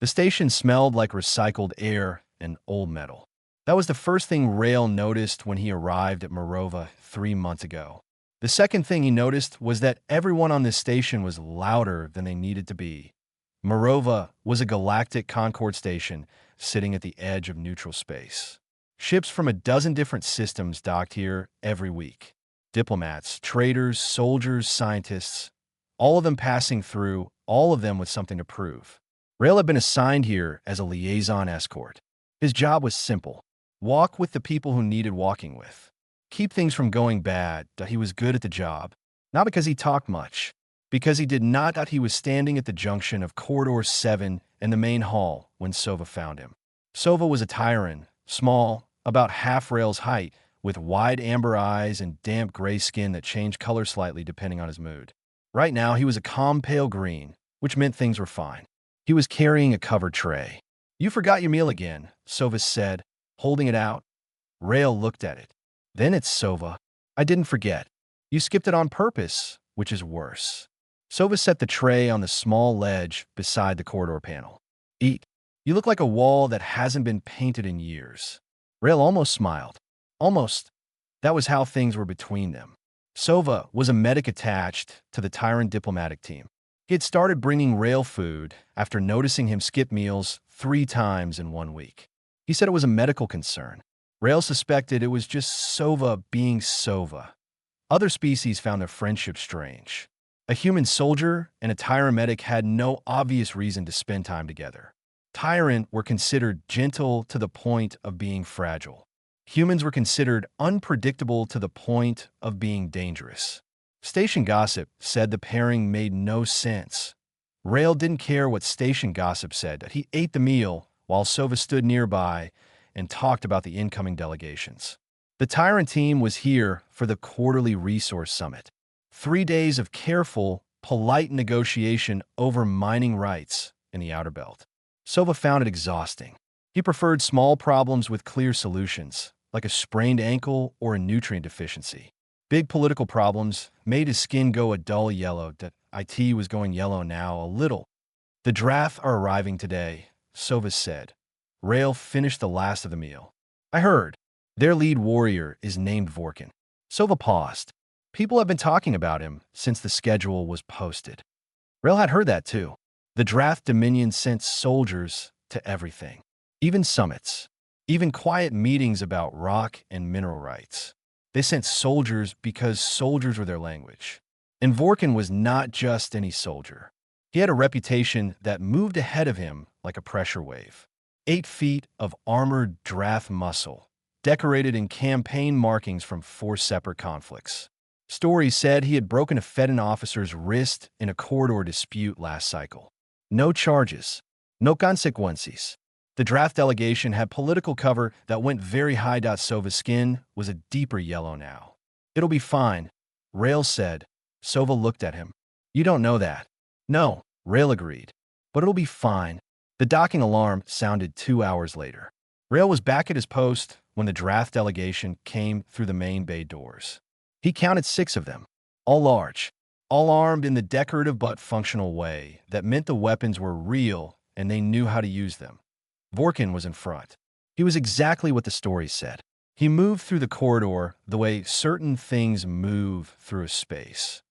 The station smelled like recycled air and old metal. That was the first thing Rail noticed when he arrived at Morova 3 months ago. The second thing he noticed was that everyone on this station was louder than they needed to be. Morova was a galactic Concord station sitting at the edge of neutral space. Ships from a dozen different systems docked here every week. Diplomats, traders, soldiers, scientists, all of them passing through, all of them with something to prove. Rail had been assigned here as a liaison escort. His job was simple: walk with the people who needed walking with. Keep things from going bad. He was good at the job. Not because he talked much, because he did not. He was standing at the junction of Corridor 7 and the main hall when Sova found him. Sova was a Tyran, small, about half Rail's height, with wide amber eyes and damp gray skin that changed color slightly depending on his mood. Right now, he was a calm pale green, which meant things were fine. He was carrying a covered tray. "You forgot your meal again," Sova said, holding it out. Rail looked at it. "Then it's Sova. I didn't forget. You skipped it on purpose, which is worse." Sova set the tray on the small ledge beside the corridor panel. "Eat. You look like a wall that hasn't been painted in years." Rail almost smiled. Almost. That was how things were between them. Sova was a medic attached to the Tyrant diplomatic team. He had started bringing Rail food after noticing him skip meals 3 times in 1 week. He said it was a medical concern. Rail suspected it was just Sova being Sova. Other species found their friendship strange. A human soldier and a Tyrant medic had no obvious reason to spend time together. Tyrant were considered gentle to the point of being fragile. Humans were considered unpredictable to the point of being dangerous. Station gossip said the pairing made no sense. Rail didn't care what station gossip said. He ate the meal while Sova stood nearby and talked about the incoming delegations. The Tyrant team was here for the quarterly resource summit. 3 days of careful, polite negotiation over mining rights in the Outer Belt. Sova found it exhausting. He preferred small problems with clear solutions, like a sprained ankle or a nutrient deficiency. Big political problems made his skin go a dull yellow. That IT was going yellow now a little. "The draft are arriving today," Sova said. Rail finished the last of the meal. "I heard. Their lead warrior is named Vorkin." Sova paused. People have been talking about him since the schedule was posted. Rail had heard that too. The draft Dominion sent soldiers to everything. Even summits. Even quiet meetings about rock and mineral rights. They sent soldiers because soldiers were their language. And Vorkin was not just any soldier. He had a reputation that moved ahead of him like a pressure wave. 8 feet of armored draft muscle, decorated in campaign markings from 4 separate conflicts. Stories said he had broken a Fedden officer's wrist in a corridor dispute last cycle. No charges. No consequences. The draft delegation had political cover that went very high. Sova's skin was a deeper yellow now. "It'll be fine," Rail said. Sova looked at him. "You don't know that." "No," Rail agreed. "But it'll be fine." The docking alarm sounded 2 hours later. Rail was back at his post when the draft delegation came through the main bay doors. He counted 6 of them, all large, all armed in the decorative but functional way that meant the weapons were real and they knew how to use them. Vorkin was in front. He was exactly what the story said. He moved through the corridor the way certain things move through a space.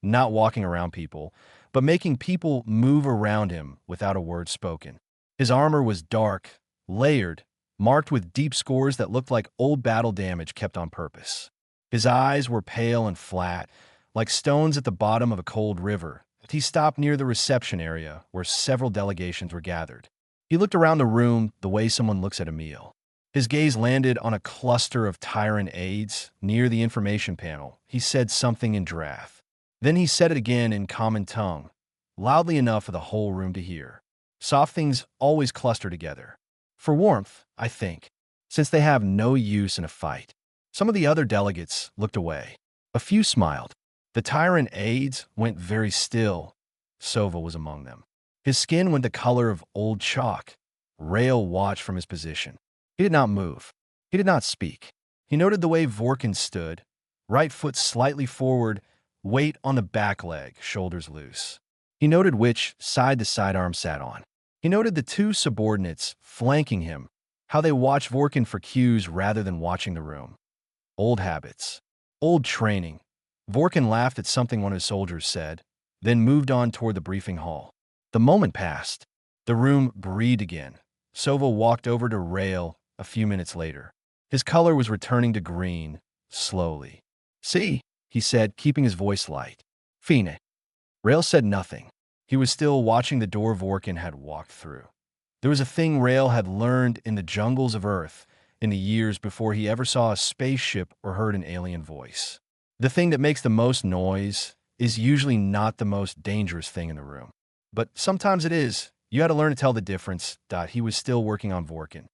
Not walking around people, but making people move around him without a word spoken. His armor was dark, layered, marked with deep scores that looked like old battle damage kept on purpose. His eyes were pale and flat, like stones at the bottom of a cold river. He stopped near the reception area where several delegations were gathered. He looked around the room the way someone looks at a meal. His gaze landed on a cluster of Tyrant aides near the information panel. He said something in draft. Then he said it again in common tongue, loudly enough for the whole room to hear. Soft things always cluster together. For warmth, I think, since they have no use in a fight. Some of the other delegates looked away. A few smiled. The Tyrant aides went very still. Sova was among them. His skin went the color of old chalk. Rail watched from his position. He did not move. He did not speak. He noted the way Vorkin stood, right foot slightly forward, weight on the back leg, shoulders loose. He noted which side the sidearm sat on. He noted the two subordinates flanking him, how they watched Vorkin for cues rather than watching the room. Old habits. Old training. Vorkin laughed at something one of his soldiers said, then moved on toward the briefing hall. The moment passed. The room breathed again. Sova walked over to Rail a few minutes later. His color was returning to green, slowly. "See," he said, keeping his voice light. "Fine." Rail said nothing. He was still watching the door Vorkin had walked through. There was a thing Rail had learned in the jungles of Earth in the years before he ever saw a spaceship or heard an alien voice. The thing that makes the most noise is usually not the most dangerous thing in the room. But sometimes it is. You had to learn to tell the difference. He was still working on Vorkin.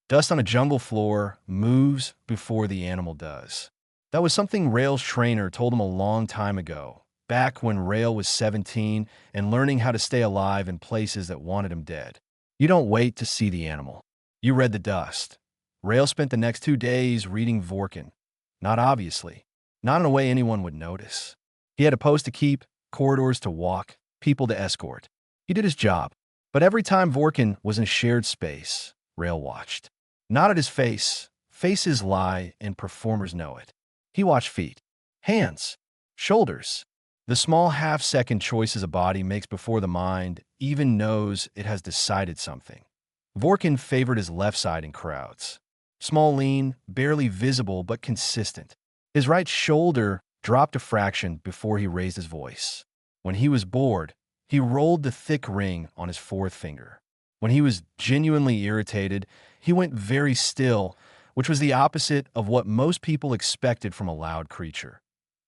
Dust on a jungle floor moves before the animal does. That was something Rail's trainer told him a long time ago, back when Rail was 17 and learning how to stay alive in places that wanted him dead. You don't wait to see the animal. You read the dust. Rail spent the next 2 days reading Vorkin. Not obviously. Not in a way anyone would notice. He had a post to keep, corridors to walk, people to escort. He did his job. But every time Vorkin was in a shared space, Rail watched. Not at his face. Faces lie and performers know it. He watched feet, hands, shoulders. The small half-second choices a body makes before the mind even knows it has decided something. Vorkin favored his left side in crowds. Small, lean, barely visible but consistent. His right shoulder dropped a fraction before he raised his voice. When he was bored, he rolled the thick ring on his fourth finger. When he was genuinely irritated, he went very still, which was the opposite of what most people expected from a loud creature.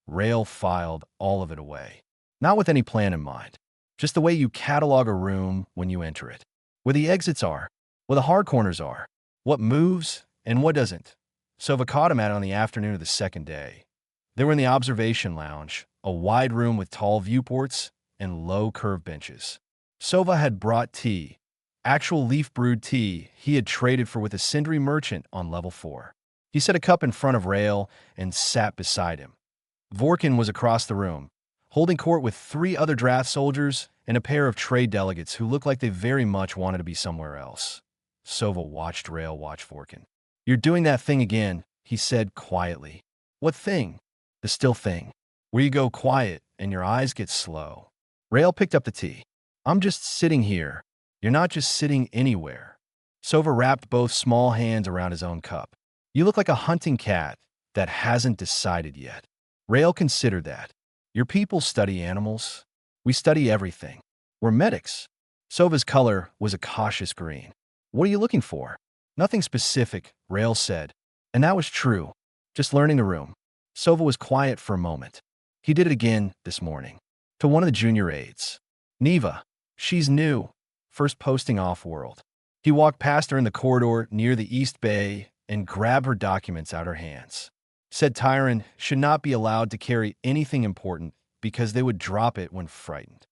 Rail filed all of it away. Not with any plan in mind. Just the way you catalog a room when you enter it. Where the exits are, where the hard corners are, what moves and what doesn't. Sova caught him at it on the afternoon of the second day. They were in the observation lounge, a wide room with tall viewports and low curved benches. Sova had brought tea, actual leaf-brewed tea he had traded for with a Sindri merchant on level 4. He set a cup in front of Rail and sat beside him. Vorkin was across the room, holding court with 3 other draft soldiers and a pair of trade delegates who looked like they very much wanted to be somewhere else. Sova watched Rail watch Vorkin. "You're doing that thing again," he said quietly. "What thing?" "The still thing. Where you go quiet and your eyes get slow." Rail picked up the tea. "I'm just sitting here. You're not just sitting anywhere." Sova wrapped both small hands around his own cup. "You look like a hunting cat that hasn't decided yet." Rail considered that. "Your people study animals. We study everything. We're medics." Sova's color was a cautious green. "What are you looking for?" "Nothing specific," Rail said. And that was true. Just learning the room. Sova was quiet for a moment. He did it again this morning. To one of the junior aides. "Neva. She's new. First posting off-world." He walked past her in the corridor near the East Bay and grabbed her documents out of her hands. Said Tyron should not be allowed to carry anything important because they would drop it when frightened.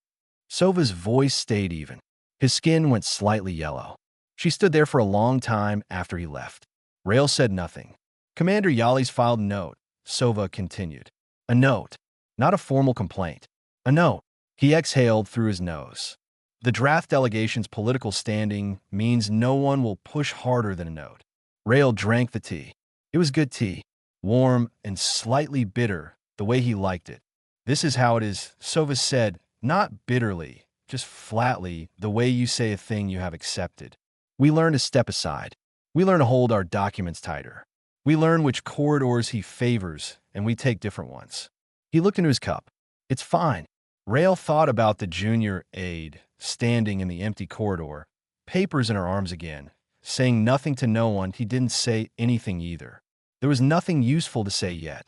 Sova's voice stayed even. His skin went slightly yellow. She stood there for a long time after he left. Rail said nothing. "Commander Yali's filed a note," Sova continued. "A note. Not a formal complaint. A note." He exhaled through his nose. The draft delegation's political standing means no one will push harder than a note. Rail drank the tea. It was good tea. Warm and slightly bitter, the way he liked it. "This is how it is," Sova said, not bitterly, just flatly, the way you say a thing you have accepted. "We learn to step aside. We learn to hold our documents tighter. We learn which corridors he favors, and we take different ones." He looked into his cup. "It's fine." Rail thought about the junior aide, standing in the empty corridor, papers in her arms again, saying nothing to no one. He didn't say anything either. There was nothing useful to say yet.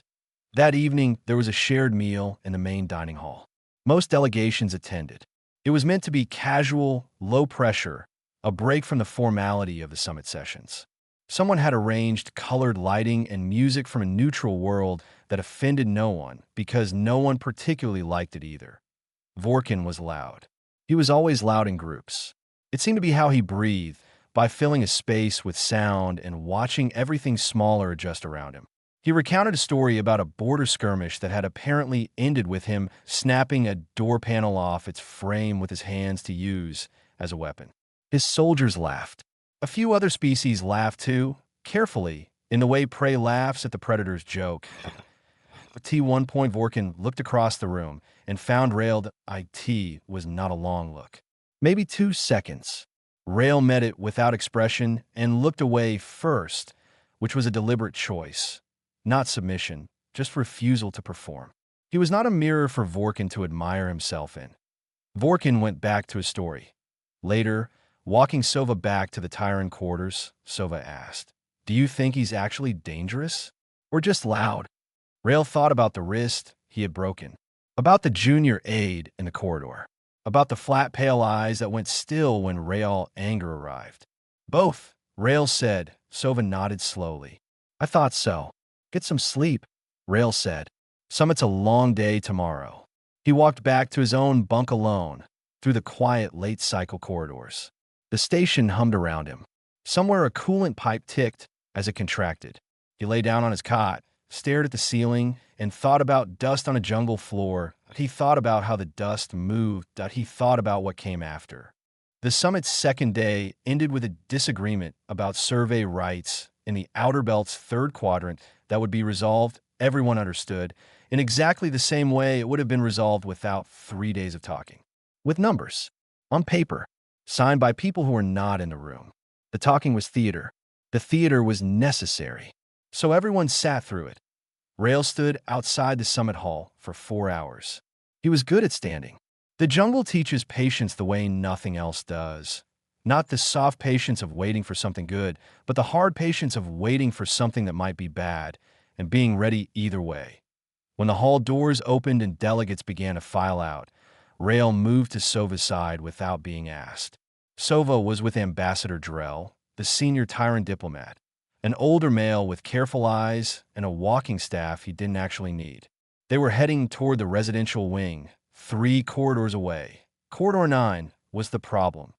That evening, there was a shared meal in the main dining hall. Most delegations attended. It was meant to be casual, low pressure, a break from the formality of the summit sessions. Someone had arranged colored lighting and music from a neutral world that offended no one because no one particularly liked it either. Vorkin was loud. He was always loud in groups. It seemed to be how he breathed, by filling a space with sound and watching everything smaller adjust around him. He recounted a story about a border skirmish that had apparently ended with him snapping a door panel off its frame with his hands to use as a weapon. His soldiers laughed. A few other species laughed too, carefully, in the way prey laughs at the predator's joke. At T1 point, Vorkin looked across the room and found Rail's IT was not a long look. Maybe 2 seconds. Rail met it without expression and looked away first, which was a deliberate choice. Not submission, just refusal to perform. He was not a mirror for Vorkin to admire himself in. Vorkin went back to his story. Later, walking Sova back to the Tyrant quarters, Sova asked, "Do you think he's actually dangerous? Or just loud?" Rail thought about the wrist he had broken, about the junior aide in the corridor, about the flat pale eyes that went still when Rail's anger arrived. "Both," Rail said. Sova nodded slowly. "I thought so. Get some sleep," Rail said. "Summit's a long day tomorrow." He walked back to his own bunk alone, through the quiet late cycle corridors. The station hummed around him. Somewhere a coolant pipe ticked as it contracted. He lay down on his cot, stared at the ceiling, and thought about dust on a jungle floor. He thought about how the dust moved. He thought about what came after. The summit's second day ended with a disagreement about survey rights in the Outer Belt's third quadrant that would be resolved, everyone understood, in exactly the same way it would have been resolved without 3 days of talking. With numbers, on paper, signed by people who were not in the room. The talking was theater. The theater was necessary. So everyone sat through it. Rail stood outside the summit hall for 4 hours. He was good at standing. The jungle teaches patience the way nothing else does. Not the soft patience of waiting for something good, but the hard patience of waiting for something that might be bad and being ready either way. When the hall doors opened and delegates began to file out, Rail moved to Sova's side without being asked. Sova was with Ambassador Drell, the senior Tyrant diplomat, an older male with careful eyes and a walking staff he didn't actually need. They were heading toward the residential wing, 3 corridors away. Corridor 9 was the problem.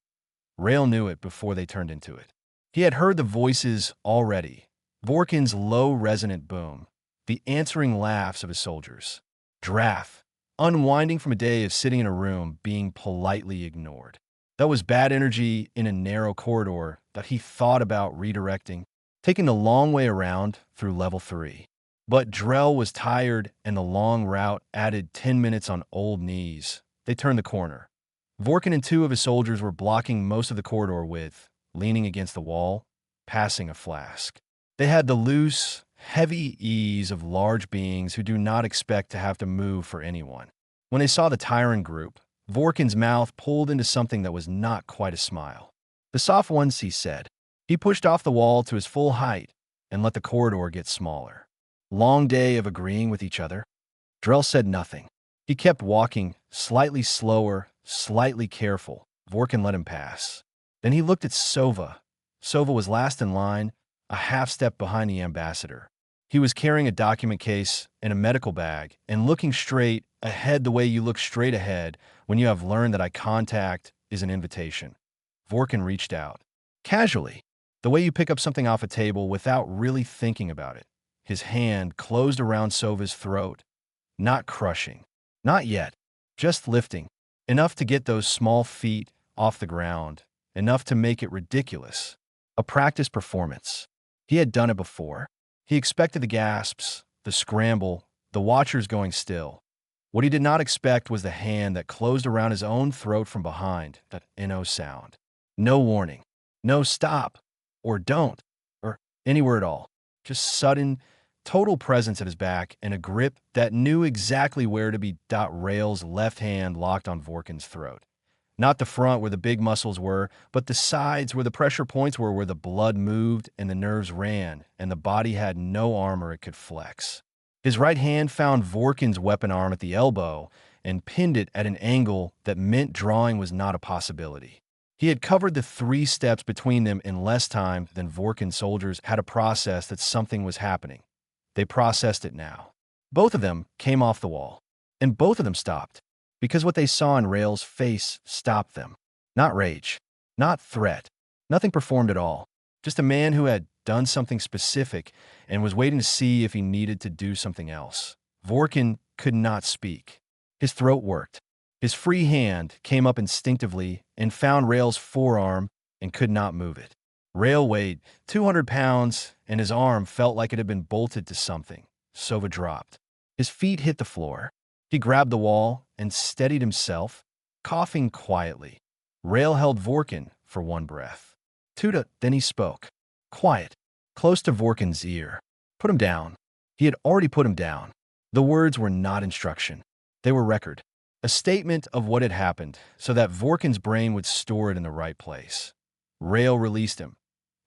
Rail knew it before they turned into it. He had heard the voices already. Vorkin's low resonant boom, the answering laughs of his soldiers. Drath, unwinding from a day of sitting in a room being politely ignored. That was bad energy in a narrow corridor that he thought about redirecting, taking the long way around through level 3. But Drell was tired and the long route added 10 minutes on old knees. They turned the corner. Vorkin and 2 of his soldiers were blocking most of the corridor with, leaning against the wall, passing a flask. They had the loose, heavy ease of large beings who do not expect to have to move for anyone. When they saw the Tyrant group, Vorkin's mouth pulled into something that was not quite a smile. "The soft ones," he said. He pushed off the wall to his full height and let the corridor get smaller. "Long day of agreeing with each other?" Drell said nothing. He kept walking, slightly slower, slightly careful. Vorkin let him pass. Then he looked at Sova. Sova was last in line, a half step behind the ambassador. He was carrying a document case and a medical bag and looking straight ahead the way you look straight ahead when you have learned that eye contact is an invitation. Vorkin reached out. Casually, the way you pick up something off a table without really thinking about it. His hand closed around Sova's throat. Not crushing. Not yet. Just lifting. Enough to get those small feet off the ground. Enough to make it ridiculous. A practice performance. He had done it before. He expected the gasps, the scramble, the watchers going still. What he did not expect was the hand that closed around his own throat from behind, that NO sound. No warning. No stop. Or don't. Or anywhere at all. Just sudden, total presence at his back and a grip that knew exactly where to be. Rail's left hand locked on Vorkin's throat. Not the front where the big muscles were, but the sides where the pressure points were, where the blood moved and the nerves ran, and the body had no armor it could flex. His right hand found Vorkin's weapon arm at the elbow and pinned it at an angle that meant drawing was not a possibility. He had covered the 3 steps between them in less time than Vorkin's soldiers had to process that something was happening. They processed it now. Both of them came off the wall, and both of them stopped, because what they saw in Rail's face stopped them. Not rage, not threat, nothing performed at all. Just a man who had done something specific and was waiting to see if he needed to do something else. Vorkin could not speak. His throat worked. His free hand came up instinctively and found Rail's forearm and could not move it. Rail weighed 200 pounds, and his arm felt like it had been bolted to something. Sova dropped. His feet hit the floor. He grabbed the wall and steadied himself, coughing quietly. Rail held Vorkin for one breath. Tuta, then he spoke. Quiet, close to Vorkin's ear. Put him down. He had already put him down. The words were not instruction. They were record. A statement of what had happened, so that Vorkin's brain would store it in the right place. Rail released him.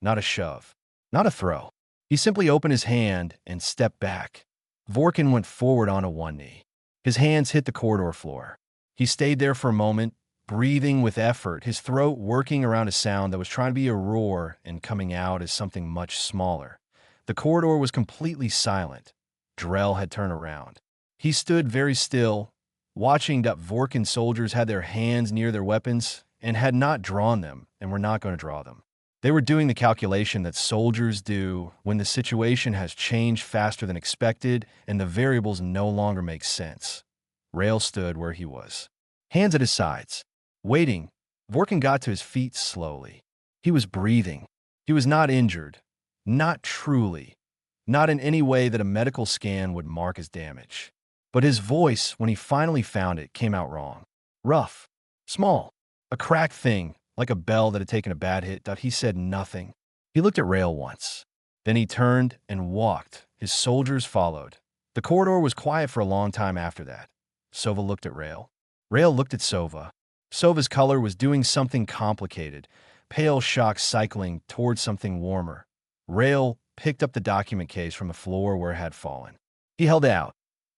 Not a shove. Not a throw. He simply opened his hand and stepped back. Vorkin went forward onto one knee. His hands hit the corridor floor. He stayed there for a moment, breathing with effort, his throat working around a sound that was trying to be a roar and coming out as something much smaller. The corridor was completely silent. Drell had turned around. He stood very still, watching that Vorkin soldiers had their hands near their weapons and had not drawn them and were not going to draw them. They were doing the calculation that soldiers do when the situation has changed faster than expected and the variables no longer make sense. Rail stood where he was, hands at his sides, waiting. Vorkin got to his feet slowly. He was breathing. He was not injured. Not truly. Not in any way that a medical scan would mark as damage. But his voice, when he finally found it, came out wrong. Rough. Small. A cracked thing, like a bell that had taken a bad hit. He said nothing. He looked at Rail once. Then he turned and walked. His soldiers followed. The corridor was quiet for a long time after that. Sova looked at Rail. Rail looked at Sova. Sova's color was doing something complicated, pale shock cycling towards something warmer. Rail picked up the document case from the floor where it had fallen. He held it out.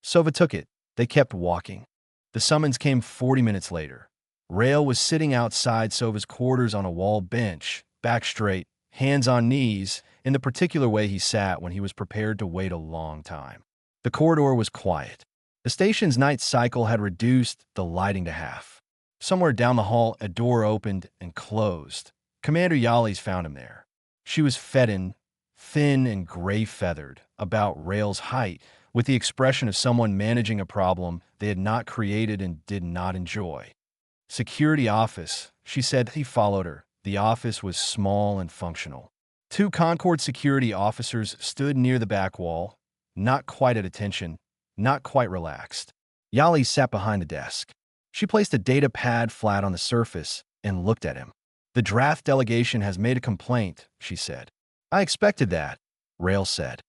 Sova took it. They kept walking. The summons came 40 minutes later. Rail was sitting outside Sova's quarters on a wall bench, back straight, hands on knees, in the particular way he sat when he was prepared to wait a long time. The corridor was quiet. The station's night cycle had reduced the lighting to half. Somewhere down the hall, a door opened and closed. Commander Yali's found him there. She was Fedin, thin and gray-feathered, about Rail's height, with the expression of someone managing a problem they had not created and did not enjoy. Security office, she said. He followed her. The office was small and functional. 2 Concord security officers stood near the back wall, not quite at attention, not quite relaxed. Yali sat behind the desk. She placed a data pad flat on the surface and looked at him. The draft delegation has made a complaint, she said. I expected that, Rail said.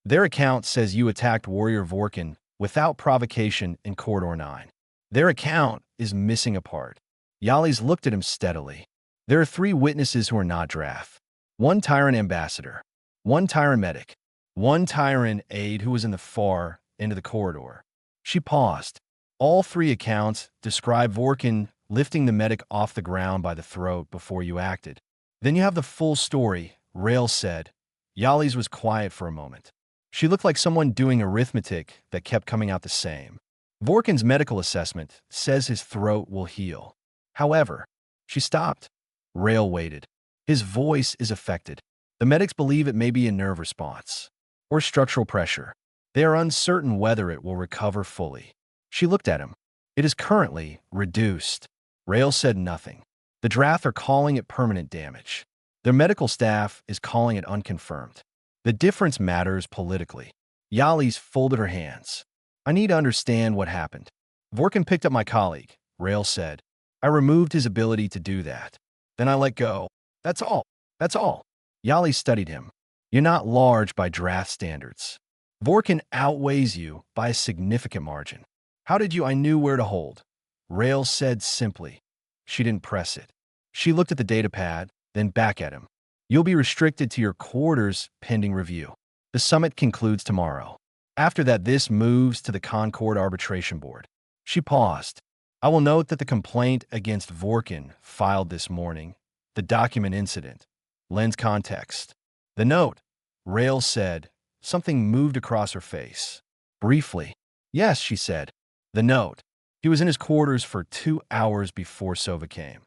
Their account says you attacked Warrior Vorkin without provocation in Corridor 9. Their account is missing a part. Yali's looked at him steadily. There are 3 witnesses who are not draft. 1 Tyrant ambassador, 1 Tyrant medic, 1 Tyrant aide who was in the far end of the corridor. She paused. All 3 accounts describe Vorkin lifting the medic off the ground by the throat before you acted. Then you have the full story, Rail said. Yali's was quiet for a moment. She looked like someone doing arithmetic that kept coming out the same. Vorkin's medical assessment says his throat will heal. However, she stopped. Rail waited. His voice is affected. The medics believe it may be a nerve response or structural pressure. They are uncertain whether it will recover fully. She looked at him. It is currently reduced. Rail said nothing. The draft are calling it permanent damage. Their medical staff is calling it unconfirmed. The difference matters politically. Yali's folded her hands. I need to understand what happened. Vorkin picked up my colleague, Rail said. I removed his ability to do that. Then I let go. That's all. That's all. Yali studied him. You're not large by draft standards. Vorkin outweighs you by a significant margin. How did you? I knew where to hold. Rail said simply. She didn't press it. She looked at the data pad, then back at him. You'll be restricted to your quarters pending review. The summit concludes tomorrow. After that, this moves to the Concord Arbitration Board. She paused. I will note that the complaint against Vorkin filed this morning, the document incident, lends context. The note, Rail said. Something moved across her face. Briefly. Yes, she said. The note. He was in his quarters for 2 hours before Sova came.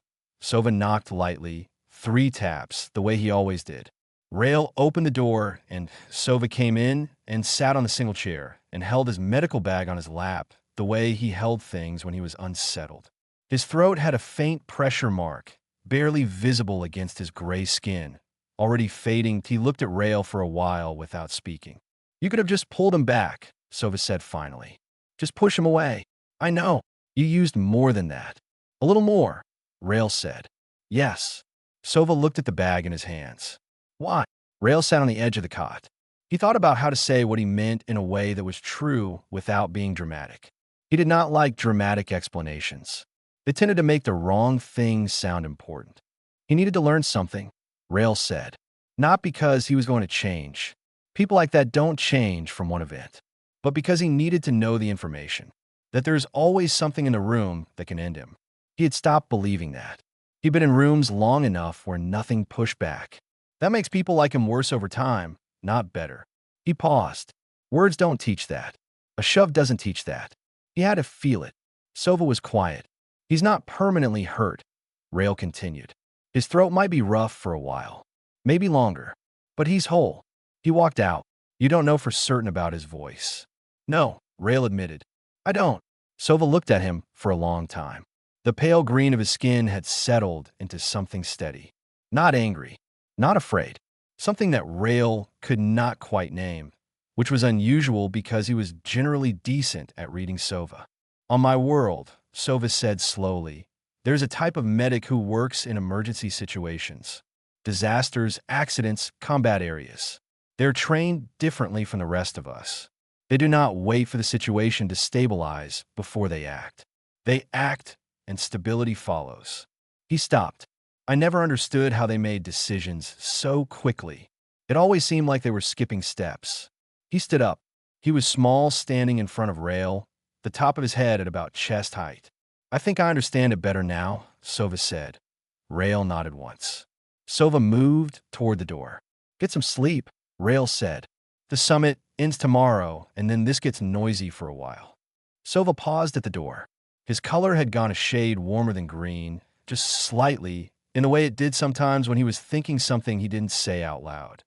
Sova knocked lightly, 3 taps, the way he always did. Rail opened the door, and Sova came in and sat on the single chair and held his medical bag on his lap, the way he held things when he was unsettled. His throat had a faint pressure mark, barely visible against his gray skin. Already fading, he looked at Rael for a while without speaking. "You could have just pulled him back," Sova said finally. "Just push him away." "I know. You used more than that." "A little more," Rael said. "Yes." Sova looked at the bag in his hands. "Why?" Rael sat on the edge of the cot. He thought about how to say what he meant in a way that was true without being dramatic. He did not like dramatic explanations. They tended to make the wrong things sound important. He needed to learn something, Rael said. Not because he was going to change. People like that don't change from one event. But because he needed to know the information. That there's always something in the room that can end him. He had stopped believing that. He'd been in rooms long enough where nothing pushed back. That makes people like him worse over time, not better. He paused. Words don't teach that. A shove doesn't teach that. He had to feel it. Sova was quiet. "He's not permanently hurt," Rael continued. "His throat might be rough for a while. Maybe longer. But he's whole." He walked out. "You don't know for certain about his voice." "No," Rael admitted. "I don't." Sova looked at him for a long time. The pale green of his skin had settled into something steady. Not angry. Not afraid. Something that Rael could not quite name, which was unusual because he was generally decent at reading Sova. "On my world," Sova said slowly, "there's a type of medic who works in emergency situations. Disasters, accidents, combat areas. They're trained differently from the rest of us. They do not wait for the situation to stabilize before they act. They act, and stability follows." He stopped. "I never understood how they made decisions so quickly. It always seemed like they were skipping steps." He stood up. He was small, standing in front of Rael, the top of his head at about chest height. "I think I understand it better now," Sova said. Rael nodded once. Sova moved toward the door. "Get some sleep," Rael said. "The summit ends tomorrow, and then this gets noisy for a while." Sova paused at the door. His color had gone a shade warmer than green, just slightly, in the way it did sometimes when he was thinking something he didn't say out loud.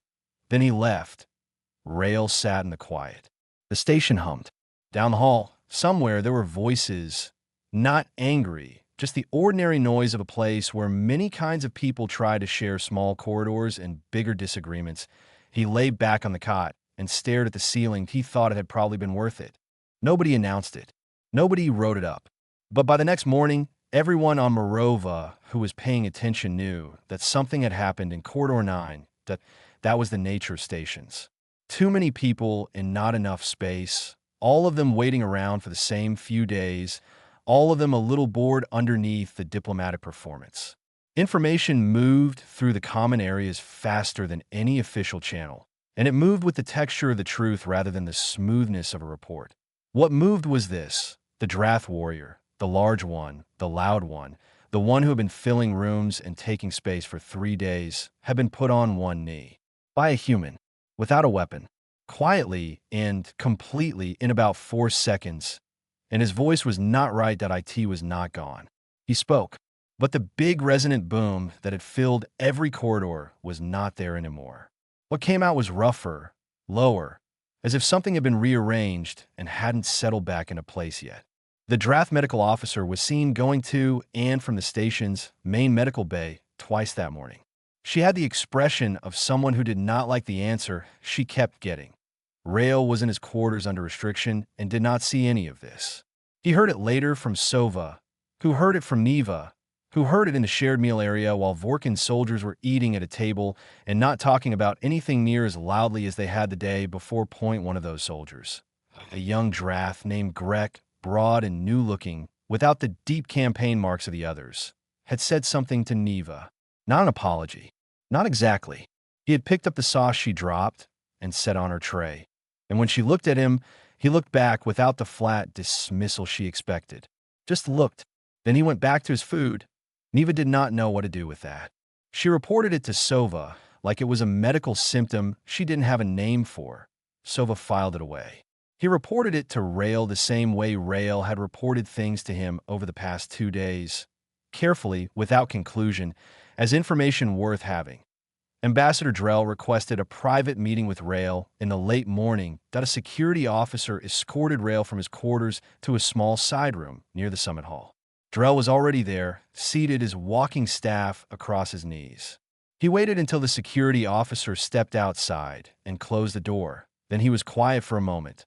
Then he left. Rael sat in the quiet. The station hummed. Down the hall, somewhere, there were voices. Not angry, just the ordinary noise of a place where many kinds of people try to share small corridors and bigger disagreements. He lay back on the cot and stared at the ceiling. He thought it had probably been worth it. Nobody announced it. Nobody wrote it up. But by the next morning, everyone on Morova who was paying attention knew that something had happened in Corridor 9, that was the nature of stations. Too many people in not enough space, all of them waiting around for the same few days, all of them a little bored underneath the diplomatic performance. Information moved through the common areas faster than any official channel, and it moved with the texture of the truth rather than the smoothness of a report. What moved was this: the Drath warrior, the large one, the loud one, the one who had been filling rooms and taking space for 3 days, had been put on one knee. By a human, without a weapon, quietly and completely in about 4 seconds. And his voice was not right that IT was not gone. He spoke, but the big resonant boom that had filled every corridor was not there anymore. What came out was rougher, lower, as if something had been rearranged and hadn't settled back into place yet. The Drath medical officer was seen going to and from the station's main medical bay twice that morning. She had the expression of someone who did not like the answer she kept getting. Rael was in his quarters under restriction and did not see any of this. He heard it later from Sova, who heard it from Neva, who heard it in the shared meal area while Vorkin soldiers were eating at a table and not talking about anything near as loudly as they had the day before. One of those soldiers, a young Drath named Grek, broad and new-looking, without the deep campaign marks of the others, had said something to Neva. Not an apology. Not exactly. He had picked up the sauce she dropped and set on her tray. And when she looked at him, he looked back without the flat dismissal she expected. Just looked. Then he went back to his food. Neva did not know what to do with that. She reported it to Sova like it was a medical symptom she didn't have a name for. Sova filed it away. He reported it to Rael the same way Rael had reported things to him over the past 2 days, carefully, without conclusion, as information worth having. Ambassador Drell requested a private meeting with Rael in the late morning that a security officer escorted Rael from his quarters to a small side room near the summit hall. Drell was already there, seated, his walking staff across his knees. He waited until the security officer stepped outside and closed the door. Then he was quiet for a moment.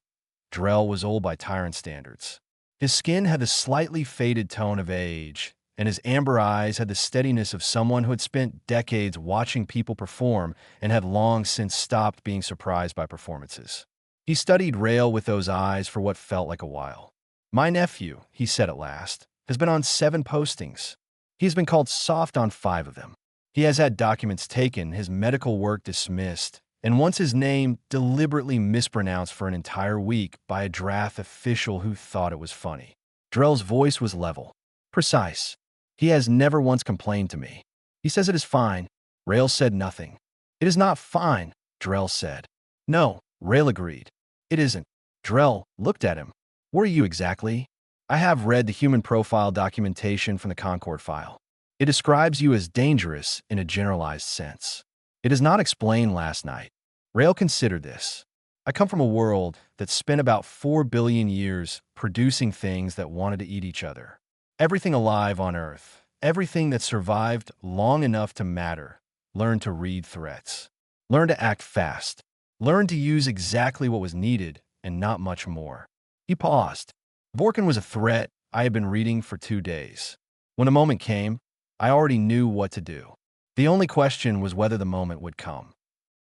Drell was old by Tyrant standards. His skin had the slightly faded tone of age, and his amber eyes had the steadiness of someone who had spent decades watching people perform and had long since stopped being surprised by performances. He studied Rail with those eyes for what felt like a while. "My nephew," he said at last, "has been on 7 postings. He has been called soft on 5 of them. He has had documents taken, his medical work dismissed, and once his name deliberately mispronounced for an entire week by a draft official who thought it was funny." Drell's voice was level, precise. "He has never once complained to me. He says it is fine." Rail said nothing. "It is not fine," Drell said. "No," Rail agreed. "It isn't." Drell looked at him. "Where are you exactly?" "I have read the human profile documentation from the Concord file. It describes you as dangerous in a generalized sense. It does not explain last night." Rail considered this. "I come from a world that spent about 4 billion years producing things that wanted to eat each other. Everything alive on Earth, everything that survived long enough to matter, learned to read threats, learned to act fast, learned to use exactly what was needed and not much more." He paused. "Vorkin was a threat I had been reading for 2 days. When the moment came, I already knew what to do. The only question was whether the moment would come."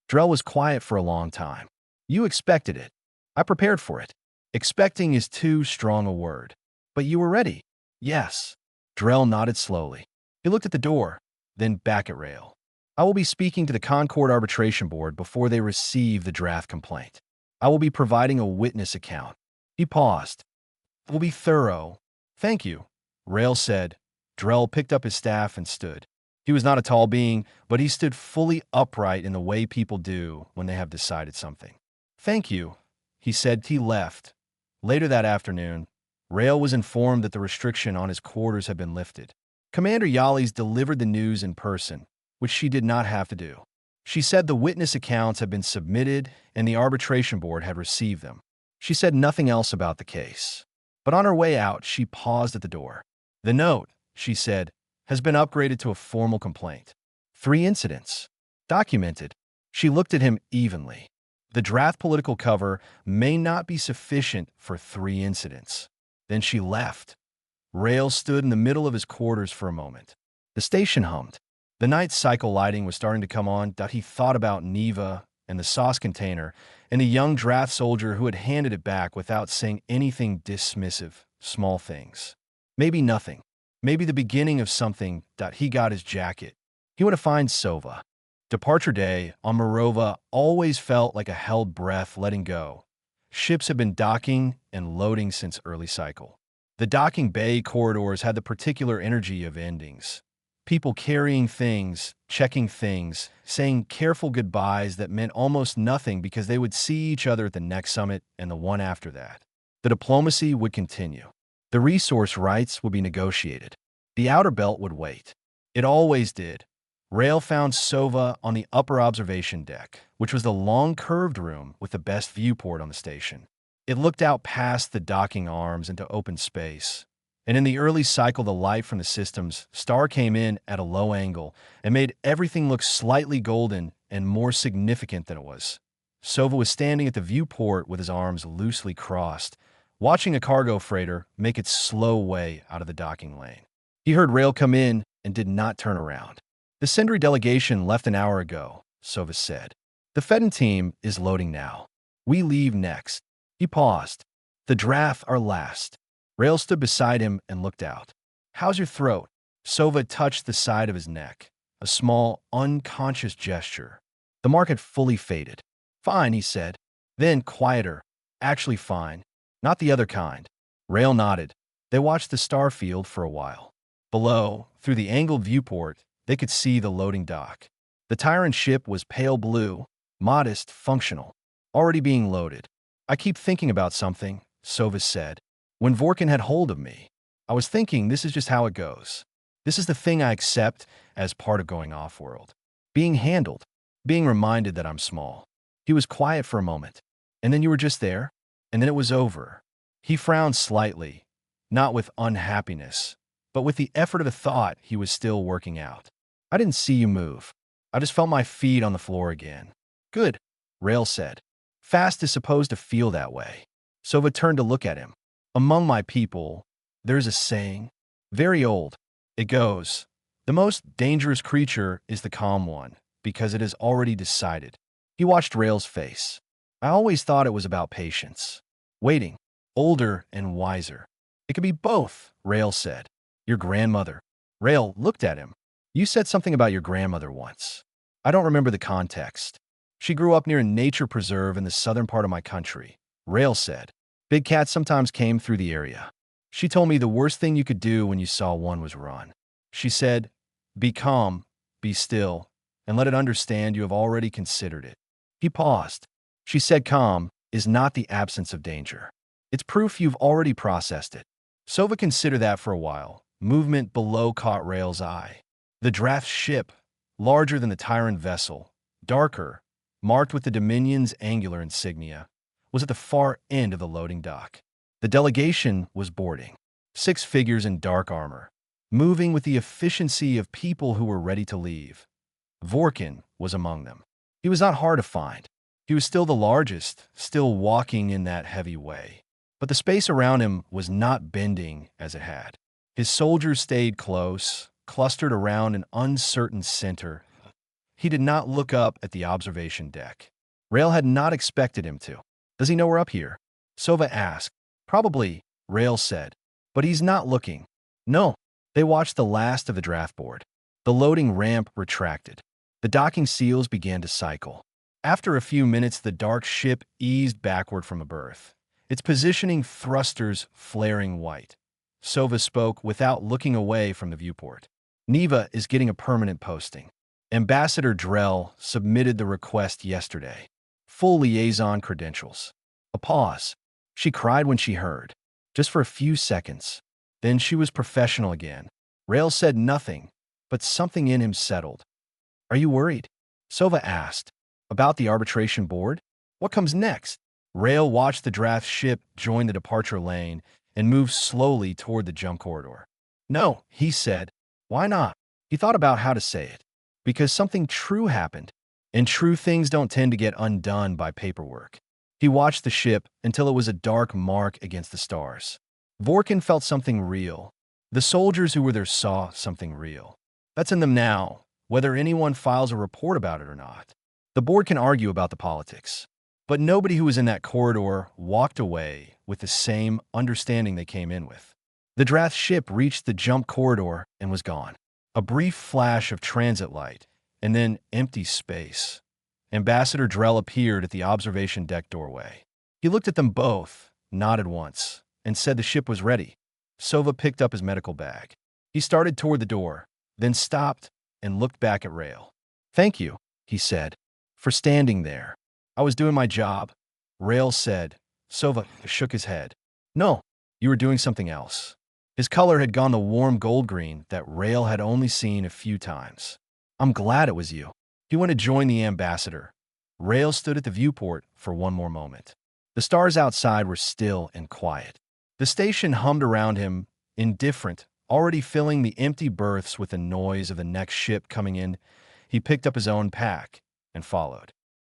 Drell was quiet for a long time. "You expected it. I prepared for it." "Expecting is too strong a word." "But you were ready." "Yes." Drell nodded slowly. He looked at the door, then back at Rail. "I will be speaking to the Concord Arbitration Board before they receive the draft complaint. I will be providing a witness account." He paused. "It will be thorough." "Thank you," Rail said. Drell picked up his staff and stood. He was not a tall being, but he stood fully upright in the way people do when they have decided something. "Thank you," he said. He left. Later that afternoon, Rail was informed that the restriction on his quarters had been lifted. Commander Yali's delivered the news in person, which she did not have to do. She said the witness accounts had been submitted and the arbitration board had received them. She said nothing else about the case. But on her way out, she paused at the door. "The note," she said, "has been upgraded to a formal complaint. 3 incidents. Documented." She looked at him evenly. "The draft political cover may not be sufficient for 3 incidents." Then she left. Rail stood in the middle of his quarters for a moment. The station hummed. The night cycle lighting was starting to come on. He thought about Neva and the sauce container and the young draft soldier who had handed it back without saying anything dismissive. Small things. Maybe nothing. Maybe the beginning of something. He got his jacket. He went to find Sova. Departure day on Morova always felt like a held breath letting go. Ships had been docking and loading since early cycle. The docking bay corridors had the particular energy of endings. People carrying things, checking things, saying careful goodbyes that meant almost nothing because they would see each other at the next summit and the one after that. The diplomacy would continue. The resource rights would be negotiated. The outer belt would wait. It always did. Rail found Sova on the upper observation deck, which was the long curved room with the best viewport on the station. It looked out past the docking arms into open space. And in the early cycle, the light from the system's star came in at a low angle and made everything look slightly golden and more significant than it was. Sova was standing at the viewport with his arms loosely crossed, watching a cargo freighter make its slow way out of the docking lane. He heard Rail come in and did not turn around. "The Sendri delegation left an hour ago," Sova said. "The Fedden team is loading now. We leave next." He paused. "The draft are last." Rail stood beside him and looked out. "How's your throat?" Sova touched the side of his neck, a small, unconscious gesture. The mark had fully faded. "Fine," he said. Then, quieter, "Actually fine. Not the other kind." Rail nodded. They watched the star field for a while. Below, through the angled viewport, they could see the loading dock. The Tyrant ship was pale blue, modest, functional, already being loaded. "I keep thinking about something," Sova said. "When Vorkin had hold of me, I was thinking this is just how it goes. This is the thing I accept as part of going off-world. Being handled, being reminded that I'm small." He was quiet for a moment. "And then you were just there? And then it was over." He frowned slightly, not with unhappiness, but with the effort of a thought he was still working out. I didn't see you move. I just felt my feet on the floor again. Good, Rail said. Fast is supposed to feel that way. Sova turned to look at him. Among my people, there's a saying, very old. It goes, the most dangerous creature is the calm one, because it is already decided. He watched Rail's face. I always thought it was about patience. Waiting, older and wiser. It could be both, Rail said. Your grandmother. Rail looked at him. You said something about your grandmother once. I don't remember the context. She grew up near a nature preserve in the southern part of my country, Rail said. Big cats sometimes came through the area. She told me the worst thing you could do when you saw one was run. She said, be calm, be still, and let it understand you have already considered it. He paused. She said calm is not the absence of danger. It's proof you've already processed it. Sova considered that for a while. Movement below caught Rail's eye. The draft ship, larger than the Tyrant vessel, darker, marked with the Dominion's angular insignia, was at the far end of the loading dock. The delegation was boarding. 6 figures in dark armor, moving with the efficiency of people who were ready to leave. Vorkin was among them. He was not hard to find. He was still the largest, still walking in that heavy way. But the space around him was not bending as it had. His soldiers stayed close, clustered around an uncertain center. He did not look up at the observation deck. Rail had not expected him to. Does he know we're up here? Sova asked. Probably, Rail said. But he's not looking. No. They watched the last of the draft board. The loading ramp retracted. The docking seals began to cycle. After a few minutes, the dark ship eased backward from a berth, its positioning thrusters flaring white. Sova spoke without looking away from the viewport. Neva is getting a permanent posting. Ambassador Drell submitted the request yesterday. Full liaison credentials. A pause. She cried when she heard. Just for a few seconds. Then she was professional again. Rail said nothing, but something in him settled. Are you worried? Sova asked. About the arbitration board? What comes next? Rail watched the draft ship join the departure lane and move slowly toward the jump corridor. No, he said. Why not? He thought about how to say it. Because something true happened, and true things don't tend to get undone by paperwork. He watched the ship until it was a dark mark against the stars. Vorkin felt something real. The soldiers who were there saw something real. That's in them now, whether anyone files a report about it or not. The board can argue about the politics. But nobody who was in that corridor walked away with the same understanding they came in with. The draft ship reached the jump corridor and was gone. A brief flash of transit light, and then empty space. Ambassador Drell appeared at the observation deck doorway. He looked at them both, nodded once, and said the ship was ready. Sova picked up his medical bag. He started toward the door, then stopped and looked back at Rail. Thank you, he said, for standing there. I was doing my job, Rail said. Sova shook his head. No, you were doing something else. His color had gone the warm gold green that Rail had only seen a few times. I'm glad it was you. He went to join the ambassador. Rail stood at the viewport for one more moment. The stars outside were still and quiet. The station hummed around him, indifferent, already filling the empty berths with the noise of the next ship coming in. He picked up his own pack and followed.